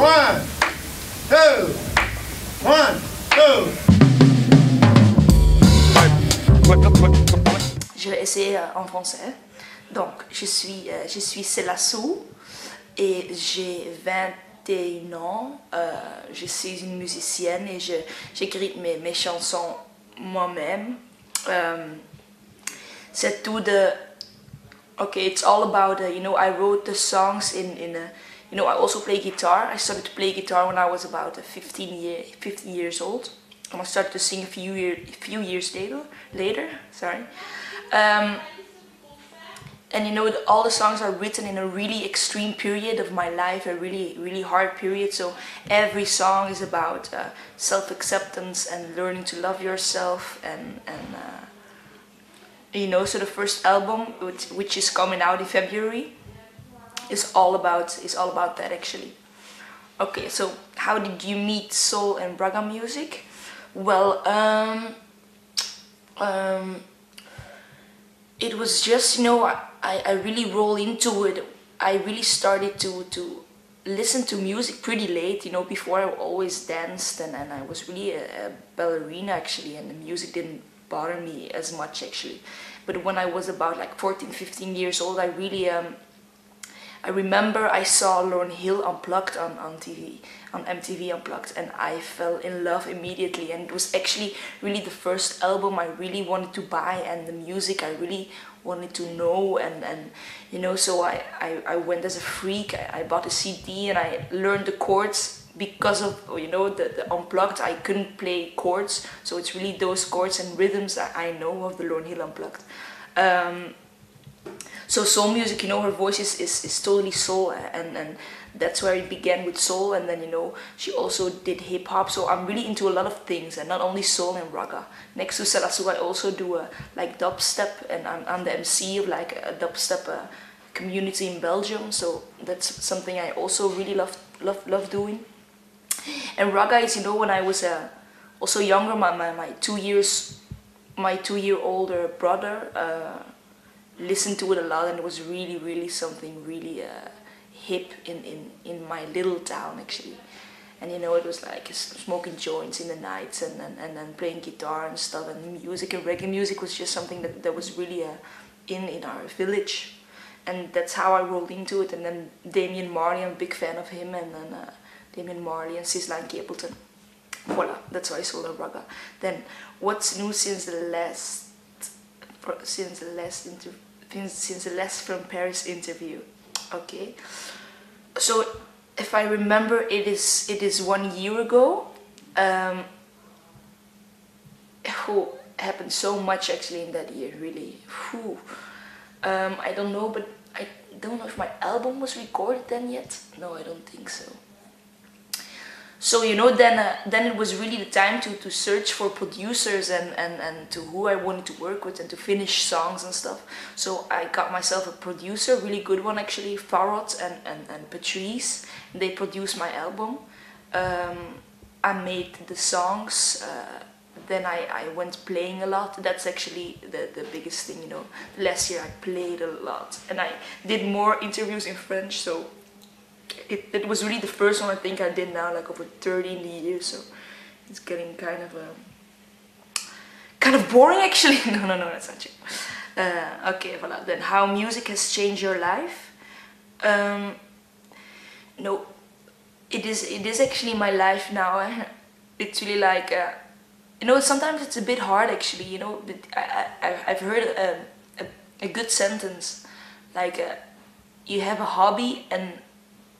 One, two, one, two. Je vais essayer en français. Donc, je suis Selah et j'ai 21 ans. Je suis une musicienne et j'écris mes chansons moi-même. C'est tout de... Okay, it's all about, you know, I wrote the songs you know, I also play guitar. I started to play guitar when I was about 15 years old. And I started to sing a few years later. Sorry. And you know, all the songs are written in a really extreme period of my life, a really hard period. So every song is about self-acceptance and learning to love yourself, and you know, so the first album, which is coming out in February, is all about that actually. Okay, so how did you meet soul and Braga music? Well, it was just, you know, I really roll into it. I really started to listen to music pretty late, you know. Before I always danced and I was really a ballerina actually, and the music didn't bother me as much actually. But when I was about like 14, 15 years old, I really I remember I saw Lauryn Hill Unplugged on TV, on MTV Unplugged, and I fell in love immediately. And it was actually really the first album I really wanted to buy, and the music I really wanted to know, and you know, so I went as a freak. I bought a CD and I learned the chords because of, you know, the Unplugged. I couldn't play chords, so it's really those chords and rhythms that I know of the Lauryn Hill Unplugged. So soul music, you know, her voice is totally soul, and that's where it began with soul. And then, you know, she also did hip hop. So I'm really into a lot of things, and not only soul and raga. Next to Selah, I also do like dubstep, and I'm the MC of like a dubstep community in Belgium. So that's something I also really love doing. And raga is, you know, when I was also younger, my 2-year-old brother listened to it a lot, and it was really something really hip in my little town actually. And you know, it was like smoking joints in the nights and then playing guitar and stuff, and music, and reggae music was just something that was really in our village. And that's how I rolled into it. And then Damian Marley, I'm a big fan of him, and then Damian Marley and Selah and Capleton. Voila, that's why I sold a raga. Then what's new since the last from Paris interview? Okay, so if I remember, it is 1 year ago. Happened so much actually in that year, really. I don't know, but I don't know if my album was recorded then yet. No, I don't think so. So, you know, then it was really the time to search for producers and to who I wanted to work with and to finish songs and stuff. So I got myself a producer, really good one actually, Farrod and Patrice. They produced my album. I made the songs. Then I went playing a lot. That's actually the biggest thing, you know. Last year I played a lot, and I did more interviews in French. So it was really the first one I think I did now, like over 30 in the year. So it's getting kind of boring actually. No, that's not true. Okay, voilà. Then how music has changed your life? No, it is actually my life now. It's really like. You know, sometimes it's a bit hard actually, you know, but I've heard a good sentence, like you have a hobby, and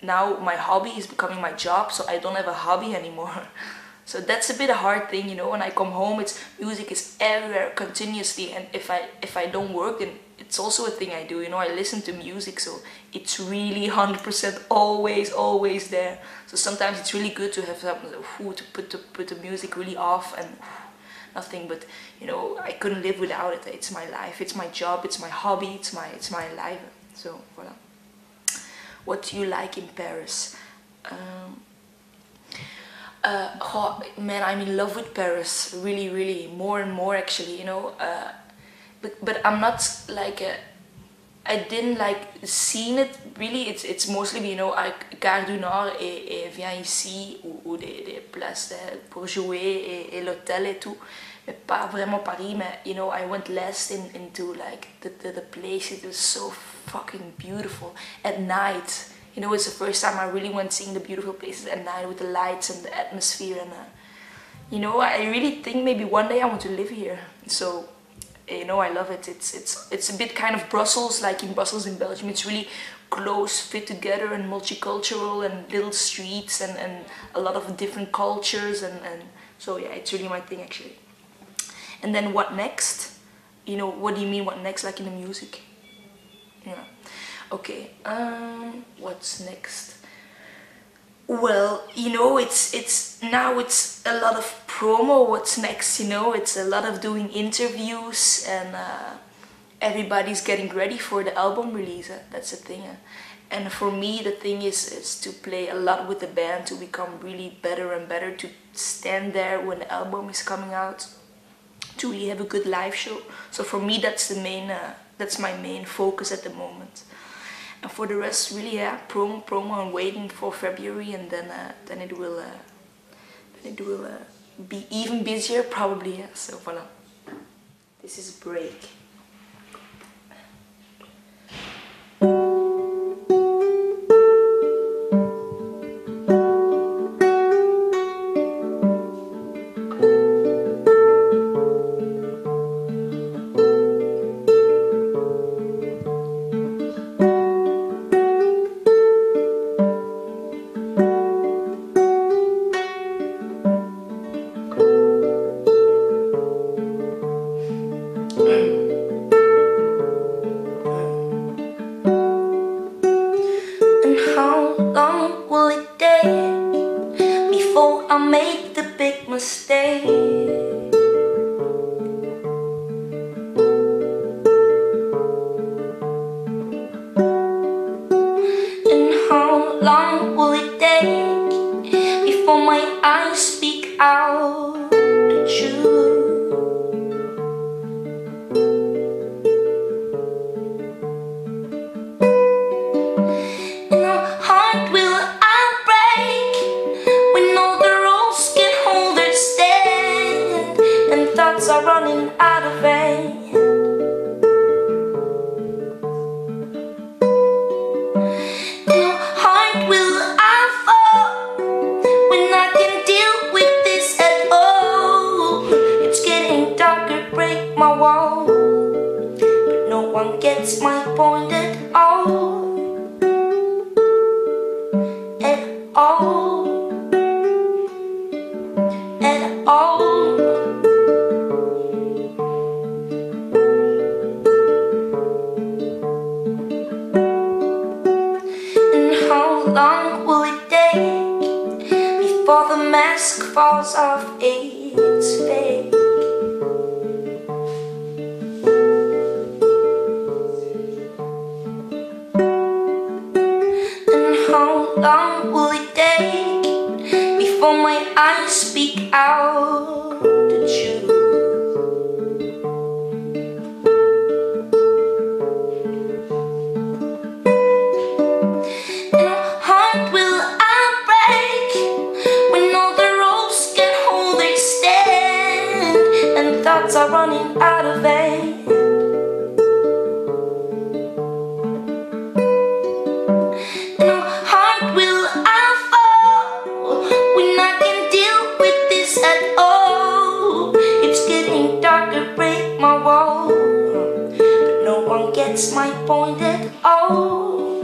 now my hobby is becoming my job, so I don't have a hobby anymore. So that's a bit a hard thing, you know. When I come home, music is everywhere continuously, and if I don't work, then it's also a thing I do, you know. I listen to music, so it's really 100% always there. So sometimes it's really good to have something to put the music really off and nothing. But you know, I couldn't live without it. It's my life, it's my job, it's my hobby, it's my life. So voilà. What do you like in Paris? Oh, man, I'm in love with Paris. Really, more and more actually. You know. But I'm not like I didn't like seen it really. It's mostly, you know, Gare du Nord et viens ici ou des places pour jouer et l'hôtel et tout. Mais pas vraiment Paris, mais you know, I went less into like the place. It was so fucking beautiful at night. You know, it's the first time I really went seeing the beautiful places at night with the lights and the atmosphere, and you know, I really think maybe one day I want to live here. So, you know, I love it. It's a bit kind of Brussels, like in Brussels in Belgium. It's really close, fit together, and multicultural, and little streets, and a lot of different cultures, and so yeah, it's really my thing actually. And then what next? You know, what do you mean what next, like in the music? Yeah. Okay, what's next? Well, you know, it's now it's a lot of promo. What's next? You know, it's a lot of doing interviews, and everybody's getting ready for the album release. That's the thing. And for me, the thing is to play a lot with the band, to become really better and better, to stand there when the album is coming out, to really have a good live show. So for me, that's the main, that's my main focus at the moment. And for the rest, really, yeah, promo, and waiting for February, and then it will be even busier probably. Yeah. So voilà, this is Break. I make the big mistake. And how long will it take before my eyes speak out the truth? And how hard will I break when all the rules can hold their stand and thoughts are running out of hand? And how hard will I fall when I can't deal with this at all? It's getting darker, break my wall, but no one gets my point at all. At all. At all. And how long will it take before the mask falls off its face? And how long will it take before my eyes speak out the truth? And how hard will I break when all the ropes can hold their stand and thoughts are running out of air? And how hard will I fall when I can't deal with this at all? It's getting darker, break my wall, but no one gets my point at all.